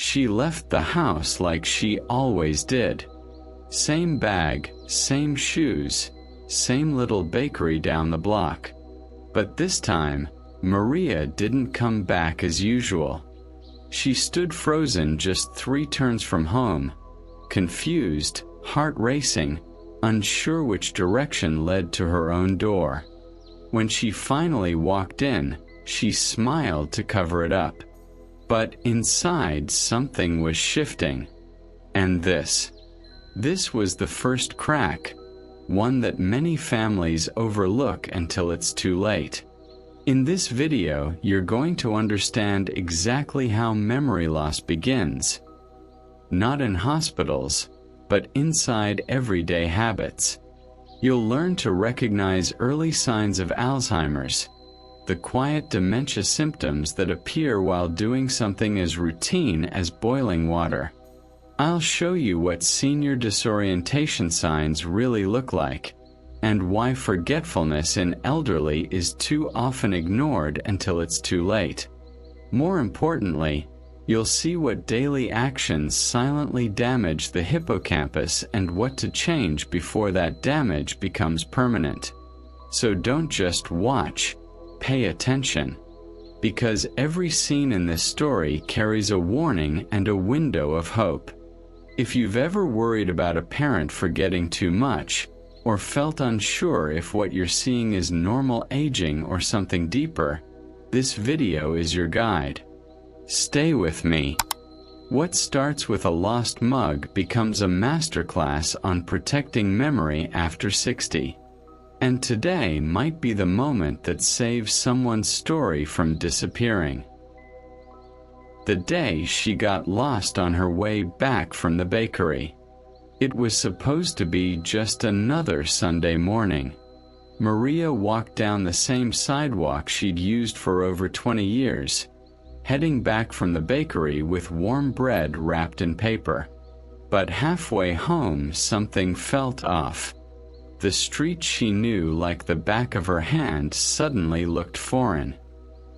She left the house like she always did. Same bag, same shoes, same little bakery down the block. But this time, Maria didn't come back as usual. She stood frozen just 3 turns from home, confused, heart racing, unsure which direction led to her own door. When she finally walked in, she smiled to cover it up. But inside something was shifting. And this was the first crack, one that many families overlook until it's too late. In this video, you're going to understand exactly how memory loss begins. Not in hospitals, but inside everyday habits. You'll learn to recognize early signs of Alzheimer's, the quiet dementia symptoms that appear while doing something as routine as boiling water. I'll show you what senior disorientation signs really look like, and why forgetfulness in elderly is too often ignored until it's too late. More importantly, you'll see what daily actions silently damage the hippocampus and what to change before that damage becomes permanent. So don't just watch, pay attention. Because every scene in this story carries a warning and a window of hope. If you've ever worried about a parent forgetting too much, or felt unsure if what you're seeing is normal aging or something deeper, this video is your guide. Stay with me. What starts with a lost mug becomes a masterclass on protecting memory after 60. And today might be the moment that saves someone's story from disappearing. The day she got lost on her way back from the bakery. It was supposed to be just another Sunday morning. Maria walked down the same sidewalk she'd used for over 20 years, heading back from the bakery with warm bread wrapped in paper. But halfway home, something felt off. The street she knew like the back of her hand suddenly looked foreign.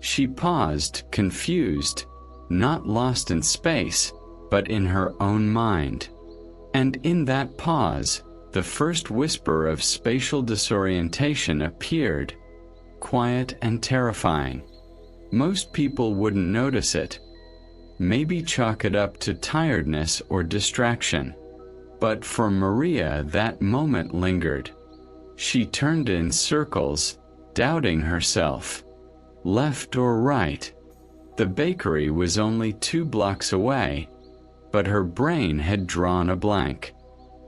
She paused, confused, not lost in space, but in her own mind. And in that pause, the first whisper of spatial disorientation appeared, quiet and terrifying. Most people wouldn't notice it, maybe chalk it up to tiredness or distraction. But for Maria, that moment lingered. She turned in circles, doubting herself. Left or right? The bakery was only 2 blocks away, but her brain had drawn a blank.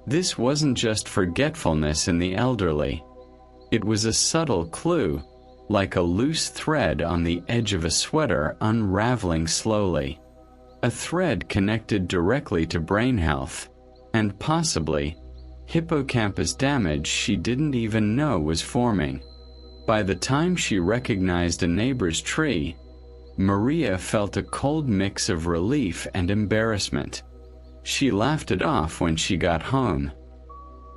This wasn't just forgetfulness in the elderly. It was a subtle clue, like a loose thread on the edge of a sweater unraveling slowly. A thread connected directly to brain health, and possibly hippocampus damage she didn't even know was forming. By the time she recognized a neighbor's tree, Maria felt a cold mix of relief and embarrassment. She laughed it off when she got home.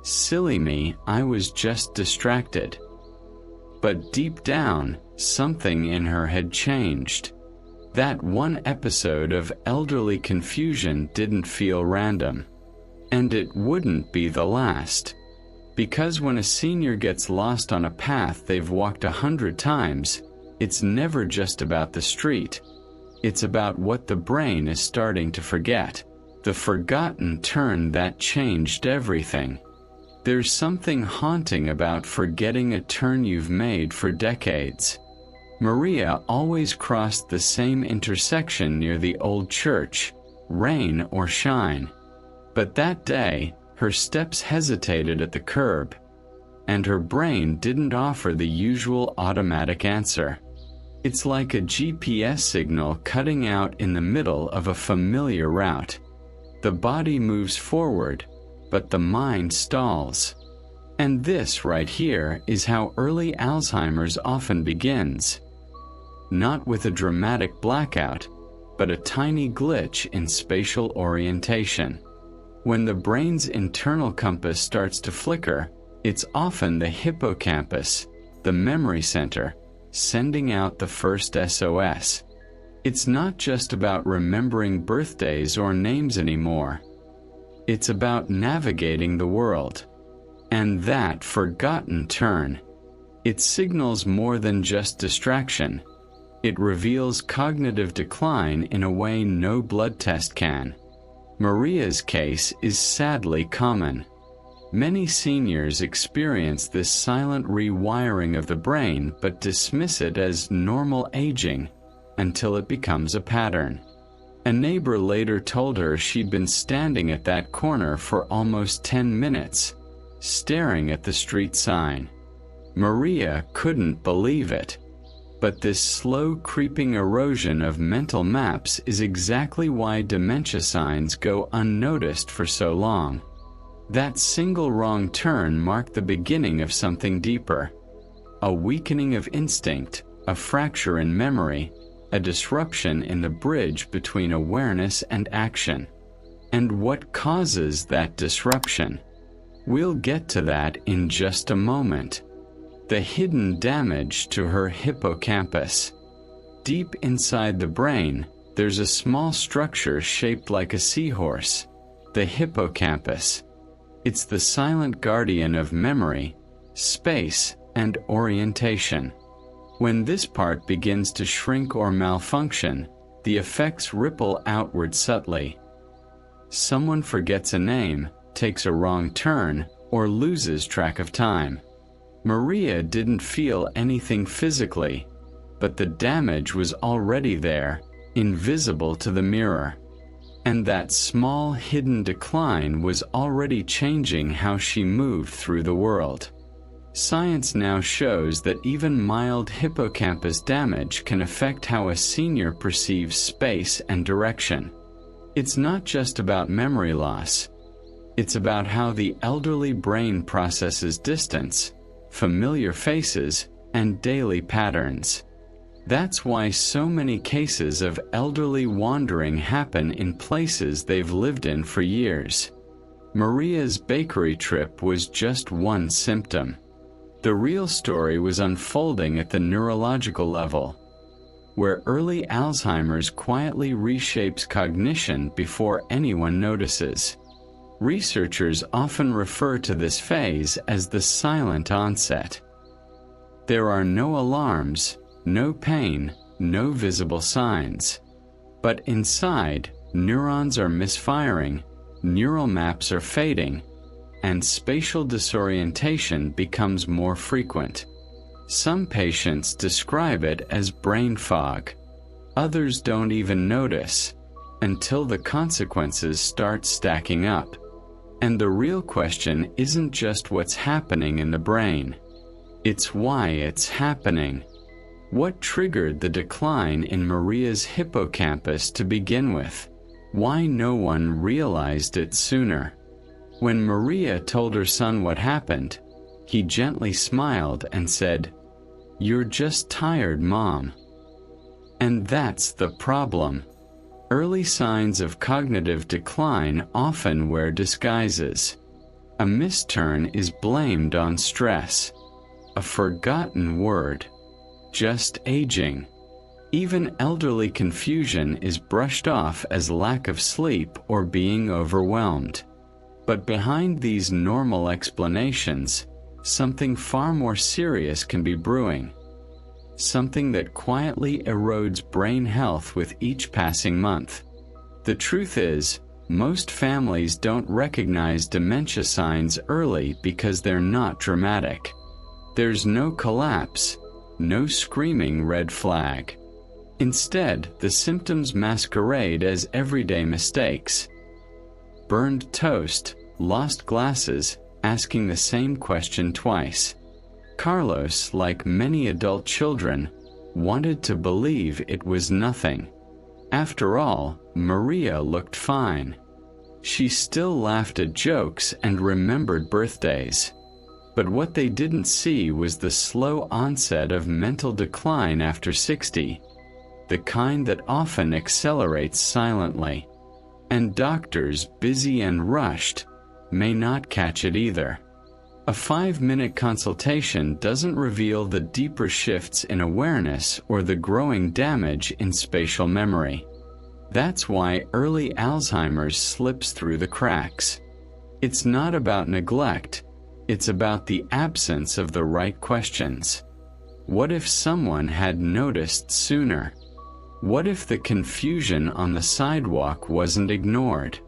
Silly me, I was just distracted. But deep down, something in her had changed. That one episode of elderly confusion didn't feel random. And it wouldn't be the last. Because when a senior gets lost on a path they've walked 100 times, it's never just about the street. It's about what the brain is starting to forget. The forgotten turn that changed everything. There's something haunting about forgetting a turn you've made for decades. Maria always crossed the same intersection near the old church, rain or shine. But that day, her steps hesitated at the curb, and her brain didn't offer the usual automatic answer. It's like a GPS signal cutting out in the middle of a familiar route. The body moves forward, but the mind stalls. And this right here is how early Alzheimer's often begins. Not with a dramatic blackout, but a tiny glitch in spatial orientation. When the brain's internal compass starts to flicker, it's often the hippocampus, the memory center, sending out the first SOS. It's not just about remembering birthdays or names anymore. It's about navigating the world. And that forgotten turn, it signals more than just distraction. It reveals cognitive decline in a way no blood test can. Maria's case is sadly common. Many seniors experience this silent rewiring of the brain but dismiss it as normal aging until it becomes a pattern. A neighbor later told her she'd been standing at that corner for almost 10 minutes, staring at the street sign. Maria couldn't believe it. But this slow creeping erosion of mental maps is exactly why dementia signs go unnoticed for so long. That single wrong turn marked the beginning of something deeper. A weakening of instinct, a fracture in memory, a disruption in the bridge between awareness and action. And what causes that disruption? We'll get to that in just a moment. The hidden damage to her hippocampus. Deep inside the brain, there's a small structure shaped like a seahorse, the hippocampus. It's the silent guardian of memory, space, and orientation. When this part begins to shrink or malfunction, the effects ripple outward subtly. Someone forgets a name, takes a wrong turn, or loses track of time. Maria didn't feel anything physically, but the damage was already there, invisible to the mirror. And that small hidden decline was already changing how she moved through the world. Science now shows that even mild hippocampus damage can affect how a senior perceives space and direction. It's not just about memory loss. It's about how the elderly brain processes distance, familiar faces, and daily patterns. That's why so many cases of elderly wandering happen in places they've lived in for years. Maria's bakery trip was just one symptom. The real story was unfolding at the neurological level, where early Alzheimer's quietly reshapes cognition before anyone notices. Researchers often refer to this phase as the silent onset. There are no alarms, no pain, no visible signs. But inside, neurons are misfiring, neural maps are fading, and spatial disorientation becomes more frequent. Some patients describe it as brain fog. Others don't even notice, until the consequences start stacking up. And the real question isn't just what's happening in the brain. It's why it's happening. What triggered the decline in Maria's hippocampus to begin with? Why no one realized it sooner? When Maria told her son what happened, he gently smiled and said, "You're just tired, Mom." And that's the problem. Early signs of cognitive decline often wear disguises. A misturn is blamed on stress. A forgotten word. Just aging. Even elderly confusion is brushed off as lack of sleep or being overwhelmed. But behind these normal explanations, something far more serious can be brewing. Something that quietly erodes brain health with each passing month. The truth is, most families don't recognize dementia signs early because they're not dramatic. There's no collapse, no screaming red flag. Instead, the symptoms masquerade as everyday mistakes. Burned toast, lost glasses, asking the same question twice. Carlos, like many adult children, wanted to believe it was nothing. After all, Maria looked fine. She still laughed at jokes and remembered birthdays. But what they didn't see was the slow onset of mental decline after 60, the kind that often accelerates silently. And doctors, busy and rushed, may not catch it either. A 5-minute consultation doesn't reveal the deeper shifts in awareness or the growing damage in spatial memory. That's why early Alzheimer's slips through the cracks. It's not about neglect, it's about the absence of the right questions. What if someone had noticed sooner? What if the confusion on the sidewalk wasn't ignored?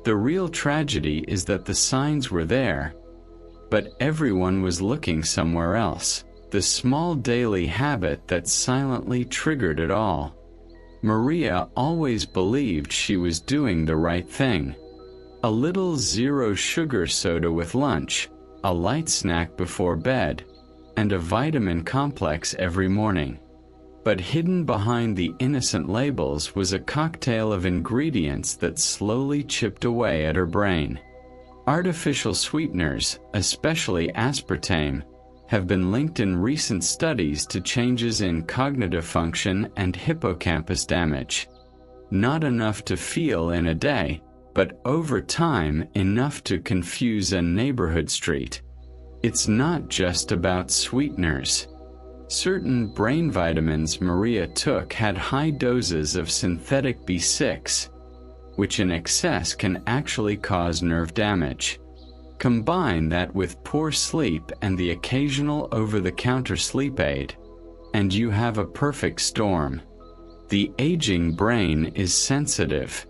The real tragedy is that the signs were there, but everyone was looking somewhere else. The small daily habit that silently triggered it all. Maria always believed she was doing the right thing. A little zero-sugar soda with lunch, a light snack before bed, and a vitamin complex every morning. But hidden behind the innocent labels was a cocktail of ingredients that slowly chipped away at her brain. Artificial sweeteners, especially aspartame, have been linked in recent studies to changes in cognitive function and hippocampus damage. Not enough to feel in a day, but over time enough to confuse a neighborhood street. It's not just about sweeteners. Certain brain vitamins Maria took had high doses of synthetic B6, which in excess can actually cause nerve damage. Combine that with poor sleep and the occasional over-the-counter sleep aid, and you have a perfect storm. The aging brain is sensitive.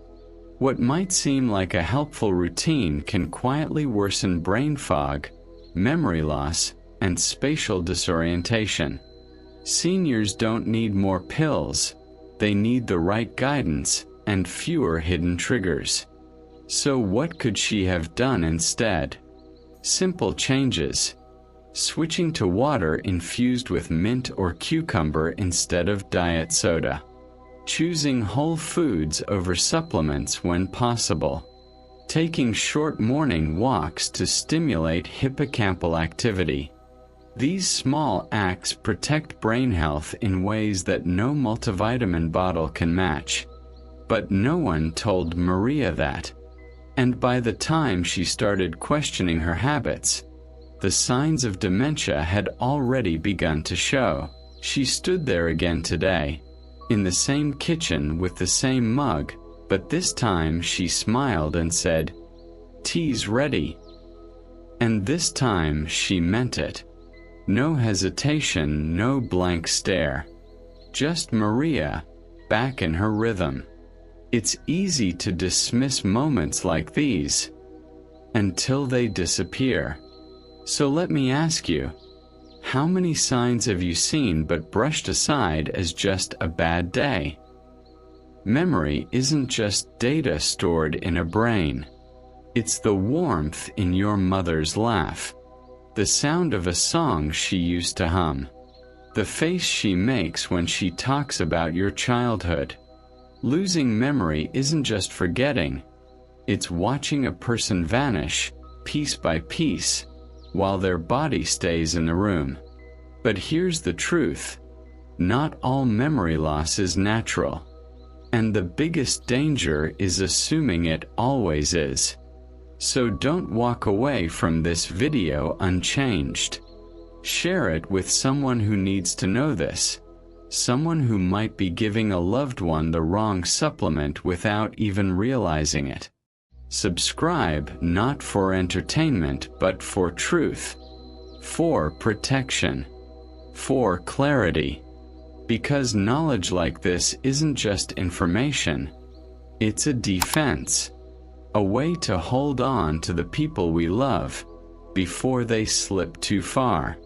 What might seem like a helpful routine can quietly worsen brain fog, memory loss, and spatial disorientation. Seniors don't need more pills, they need the right guidance and fewer hidden triggers. So what could she have done instead? Simple changes. Switching to water infused with mint or cucumber instead of diet soda. Choosing whole foods over supplements when possible. Taking short morning walks to stimulate hippocampal activity. These small acts protect brain health in ways that no multivitamin bottle can match. But no one told Maria that. And by the time she started questioning her habits, the signs of dementia had already begun to show. She stood there again today, in the same kitchen with the same mug, but this time she smiled and said, "Tea's ready." And this time she meant it. No hesitation, no blank stare. Just Maria, back in her rhythm. It's easy to dismiss moments like these until they disappear. So let me ask you, how many signs have you seen but brushed aside as just a bad day? Memory isn't just data stored in a brain. It's the warmth in your mother's laugh, the sound of a song she used to hum, the face she makes when she talks about your childhood. Losing memory isn't just forgetting, it's watching a person vanish, piece by piece, while their body stays in the room. But here's the truth. Not all memory loss is natural. And the biggest danger is assuming it always is. So don't walk away from this video unchanged. Share it with someone who needs to know this. Someone who might be giving a loved one the wrong supplement without even realizing it. Subscribe not for entertainment but for truth, for protection, for clarity. Because knowledge like this isn't just information, it's a defense, a way to hold on to the people we love before they slip too far.